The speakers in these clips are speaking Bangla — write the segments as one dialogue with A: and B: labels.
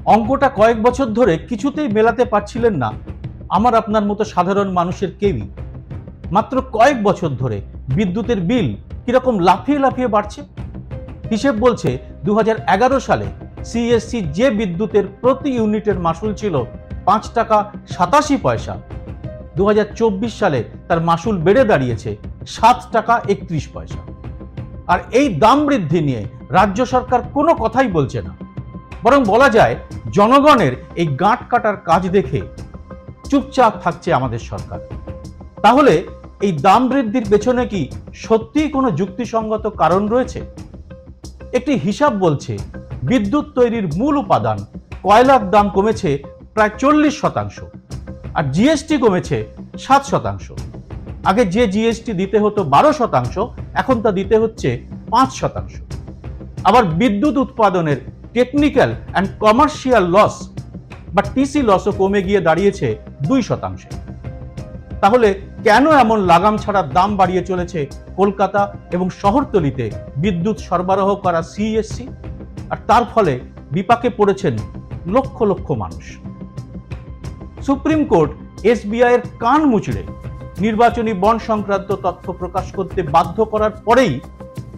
A: অঙ্কটা কয়েক বছর ধরে কিছুতেই মেলাতে পারছিলেন না আমার আপনার মতো সাধারণ মানুষের কেউই। মাত্র কয়েক বছর ধরে বিদ্যুতের বিল কিরকম লাফিয়ে লাফিয়ে বাড়ছে। হিসেব বলছে 2011 সালে সিএসসি যে বিদ্যুতের প্রতি ইউনিটের মাসুল ছিল 5 টাকা 87 পয়সা, 2024 সালে তার মাসুল বেড়ে দাঁড়িয়েছে 7 টাকা 31 পয়সা। আর এই দাম বৃদ্ধি নিয়ে রাজ্য সরকার কোনো কথাই বলছে না, বরং বলা যায় জনগণের এই গাঁট কাটার কাজ দেখে চুপচাপ থাকছে আমাদের সরকার। তাহলে এই দাম বৃদ্ধির পেছনে কি সত্যিই কোনো যুক্তিসঙ্গত কারণ রয়েছে? একটি হিসাব বলছে বিদ্যুৎ তৈরির মূল উপাদান কয়লার দাম কমেছে প্রায় 40%, আর জিএসটি কমেছে 7%। আগে যে জিএসটি দিতে হতো 12%, এখন তা দিতে হচ্ছে 5%। আবার বিদ্যুৎ উৎপাদনের টেকনিক্যাল অ্যান্ড কমার্শিয়াল লস বা টিসি লসও কমে গিয়ে দাঁড়িয়েছে 2%। তাহলে কেন এমন লাগাম ছাড়া দাম বাড়িয়ে চলেছে কলকাতা এবং শহরতলিতে বিদ্যুৎ সরবরাহ করা সিএসসি? আর তার ফলে বিপাকে পড়েছেন লক্ষ লক্ষ মানুষ। সুপ্রিম কোর্ট এসবিআই এর কান মুচড়ে নির্বাচনী বন্ড সংক্রান্ত তথ্য প্রকাশ করতে বাধ্য করার পরেই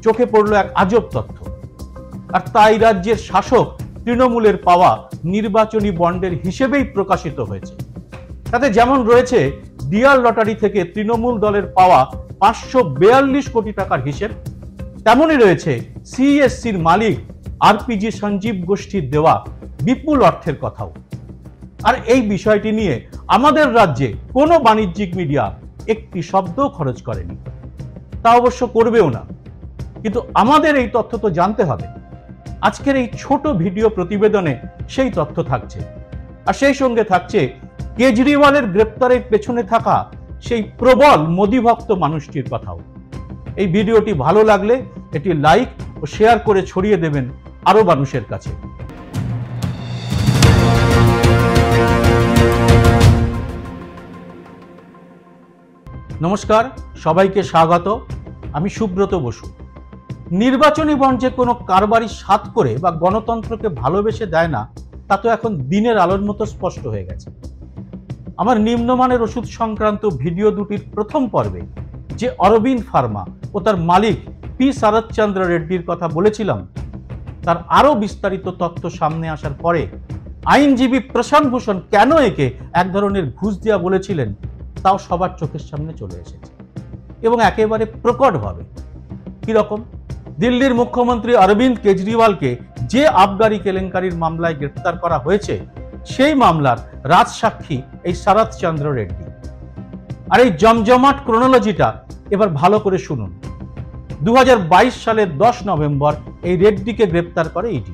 A: চোখে পড়ল এক আজব তথ্য। আর তাই রাজ্যের শাসক তৃণমূলের পাওয়া নির্বাচনী বন্ডের হিসেবেই প্রকাশিত হয়েছে। তাতে যেমন রয়েছে ডিয়ার লটারি থেকে তৃণমূল দলের পাওয়া 542 কোটি টাকার হিসেব, তেমনই রয়েছে সিএসসির মালিক আরপিজি সঞ্জীব গোষ্ঠীর দেওয়া বিপুল অর্থের কথাও। আর এই বিষয়টি নিয়ে আমাদের রাজ্যে কোনো বাণিজ্যিক মিডিয়া একটি শব্দও খরচ করেনি, তা অবশ্য করবেও না। কিন্তু আমাদের এই তথ্য তো জানতে হবে। আজকের এই ছোট ভিডিও প্রতিবেদনে সেই তথ্য থাকছে, আর সেই সঙ্গে থাকছে কেজরিওয়ালের গ্রেপ্তারের পেছনে থাকা সেই প্রবল মোদি ভক্ত মানুষটির কথাও। এই ভিডিওটি ভালো লাগলে এটি লাইক ও শেয়ার করে ছড়িয়ে দেবেন আরো মানুষের কাছে। নমস্কার, সবাইকে স্বাগত। আমি সুব্রত বসু। নির্বাচনী বন্ড যে কোনো কারবারি স্বাদ করে বা গণতন্ত্রকে ভালোবেসে দেয় না, তা তো এখন দিনের আলোর মতো স্পষ্ট হয়ে গেছে। আমার নিম্নমানের ওষুধ সংক্রান্ত ভিডিও দুটির প্রথম পর্বে যে অরবিন্দ ফার্মা ও তার মালিক পি শরৎচন্দ্র রেড্ডির কথা বলেছিলাম, তার আরও বিস্তারিত তথ্য সামনে আসার পরে আইনজীবী প্রশান্ত ভূষণ কেন একে এক ধরনের ঘুষ দেওয়া বলেছিলেন, তাও সবার চোখের সামনে চলে এসেছে, এবং একেবারে প্রকটভাবে। কিরকম? দিল্লির মুখ্যমন্ত্রী অরবিন্দ কেজরিওয়ালকে যে আবগারি কেলেঙ্কারির মামলায় গ্রেফতার করা হয়েছে, সেই মামলার রাজসাক্ষী এই শরৎচন্দ্র রেড্ডি। আর এই জমজমাট ক্রোনোলজিটা এবার ভালো করে শুনুন। 2022 সালের 10 নভেম্বর এই রেড্ডিকে গ্রেপ্তার করে ইডি।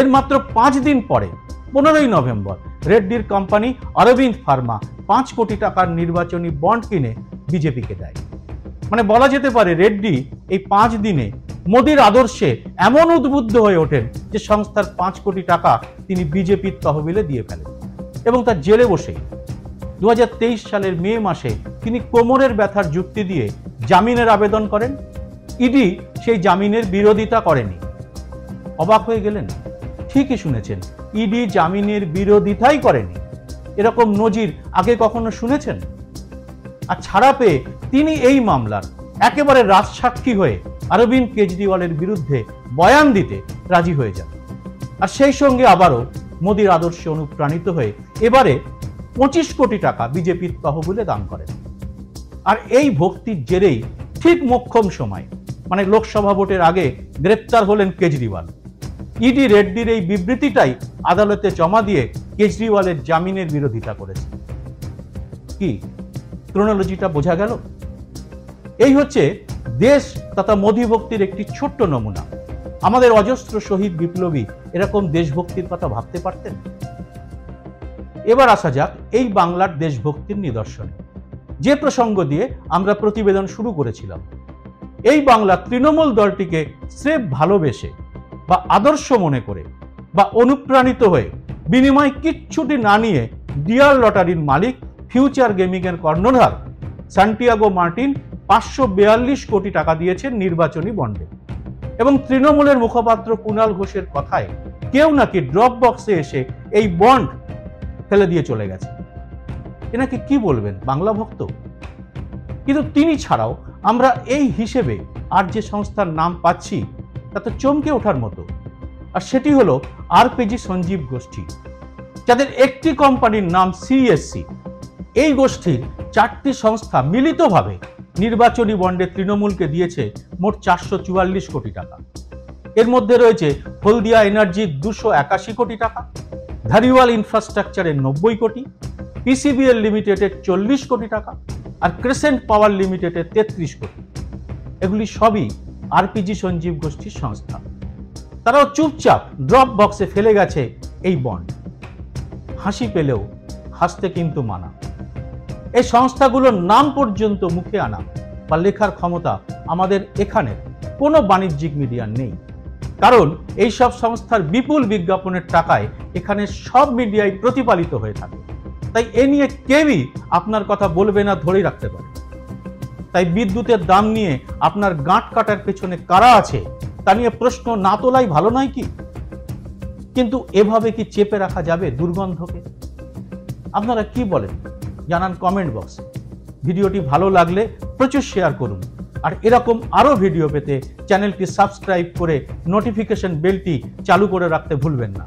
A: এর মাত্র 5 দিন পরে 15ই নভেম্বর রেড্ডির কোম্পানি অরবিন্দ ফার্মা 5 কোটি টাকার নির্বাচনী বন্ড কিনে বিজেপিকে দেয়। মানে বলা যেতে পারে রেড্ডি এই 5 দিনে মোদির আদর্শে এমন উদ্বুদ্ধ হয়ে ওঠেন যে সংস্থার 5 কোটি টাকা তিনি বিজেপির তহবিলে দিয়ে ফেলেন, এবং তার জেলে বসেই 2023 সালের মে মাসে তিনি কোমরের ব্যথার যুক্তি দিয়ে জামিনের আবেদন করেন। ইডি সেই জামিনের বিরোধিতা করেনি। অবাক হয়ে গেলেন? ঠিকই শুনেছেন, ইডি জামিনের বিরোধিতাই করেনি। এরকম নজির আগে কখনো শুনেছেন? আর ছাড়া পেয়ে তিনি এই মামলার একেবারে রাজসাক্ষী হয়ে অরবিন্দ কেজরিওয়ালের বিরুদ্ধে বয়ান দিতে রাজি হয়ে যান। আর সেই সঙ্গে আবারও মোদির আদর্শে অনুপ্রাণিত হয়ে এবারে 25 কোটি টাকা বিজেপির তহবিলে দান করেন। আর এই ভক্তির জেরেই ঠিক মোক্ষম সময়, মানে লোকসভা ভোটের আগে গ্রেপ্তার হলেন কেজরিওয়াল। ইডি রেড্ডির এই বিবৃতিটাই আদালতে জমা দিয়ে কেজরিওয়ালের জামিনের বিরোধিতা করেছে। কি ক্রোনোলজিটা বোঝা গেল? এই হচ্ছে দেশ তথা মোদি ভক্তির একটি ছোট্ট নমুনা। আমাদের অজস্র শহীদ বিপ্লবী এরকম দেশভক্তির কথা ভাবতে পারতেন? এবার আসা যাক এই বাংলার দেশভক্তির নিদর্শনে, যে প্রসঙ্গ দিয়ে আমরা প্রতিবেদন শুরু করেছিলাম। এই বাংলা তৃণমূল দলটিকে স্রেফ ভালোবেসে বা আদর্শ মনে করে বা অনুপ্রাণিত হয়ে বিনিময় কিচ্ছুটি না নিয়ে ডিয়ার লটারির মালিক ফিউচার গেমিং এর কর্ণধার সান্টিয়াগো মার্টিন 542 কোটি টাকা দিয়েছেন নির্বাচনী বন্ডে। এবং তৃণমূলের মুখপাত্র কুণাল ঘোষের কথায় কেউ নাকি ড্রপ বক্সে এসে এই বন্ড ফেলে দিয়ে চলে গেছে। এনাকে কি বলবেন, বাংলা ভক্ত? কিন্তু তিনি ছাড়াও আমরা এই হিসেবে আর যে সংস্থার নাম পাচ্ছি তা তো চমকে ওঠার মতো, আর সেটি হলো আরপিজি সঞ্জীব গোষ্ঠী, যাদের একটি কোম্পানির নাম সিএসসি। এই গোষ্ঠীর 4টি সংস্থা মিলিতভাবে নির্বাচনী বন্ডে তৃণমূলকে দিয়েছে মোট 444 কোটি টাকা। এর মধ্যে রয়েছে হলদিয়া এনার্জির 281 কোটি টাকা, ধারিওয়াল ইনফ্রাস্ট্রাকচারের 90 কোটি, পিসিবিএল লিমিটেডের 40 কোটি টাকা, আর ক্রেসেন্ট পাওয়ার লিমিটেডের 33 কোটি। এগুলি সবই আরপিজি সঞ্জীব গোষ্ঠীর সংস্থা। তারাও চুপচাপ ড্রপ বক্সে ফেলে গেছে এই বন্ড। হাসি পেলেও হাসতে কিন্তু মানা। এই সংস্থাগুলোর নাম পর্যন্ত মুখে আনা বা লেখার ক্ষমতা আমাদের এখানের কোনো বাণিজ্যিক মিডিয়ার নেই, কারণ এই সব সংস্থার বিপুল বিজ্ঞাপনের টাকায় এখানে সব মিডিয়ায় প্রতিপালিত হয়ে থাকে। তাই এ নিয়ে কেউই আপনার কথা বলবে না ধরেই রাখতে পারে। তাই বিদ্যুতের দাম নিয়ে আপনার গাঁট কাটার পেছনে কারা আছে তা নিয়ে প্রশ্ন না তোলাই ভালো নয় কি? কিন্তু এভাবে কি চেপে রাখা যাবে দুর্গন্ধকে? আপনারা কি বলেন জানান কমেন্ট বক্সে। ভিডিওটি ভালো লাগলে প্রচুর শেয়ার করুন, আর এরকম আরো ভিডিও পেতে চ্যানেলটি সাবস্ক্রাইব করে নোটিফিকেশন বেলটি চালু করে রাখতে ভুলবেন না।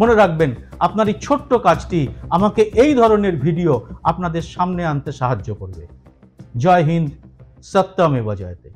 A: মনে রাখবেন, আপনার এই ছোট্ট কাজটি আমাকে এই ধরনের ভিডিও আপনাদের সামনে আনতে সাহায্য করবে। জয় হিন্দ, সত্যমেব জয়তে।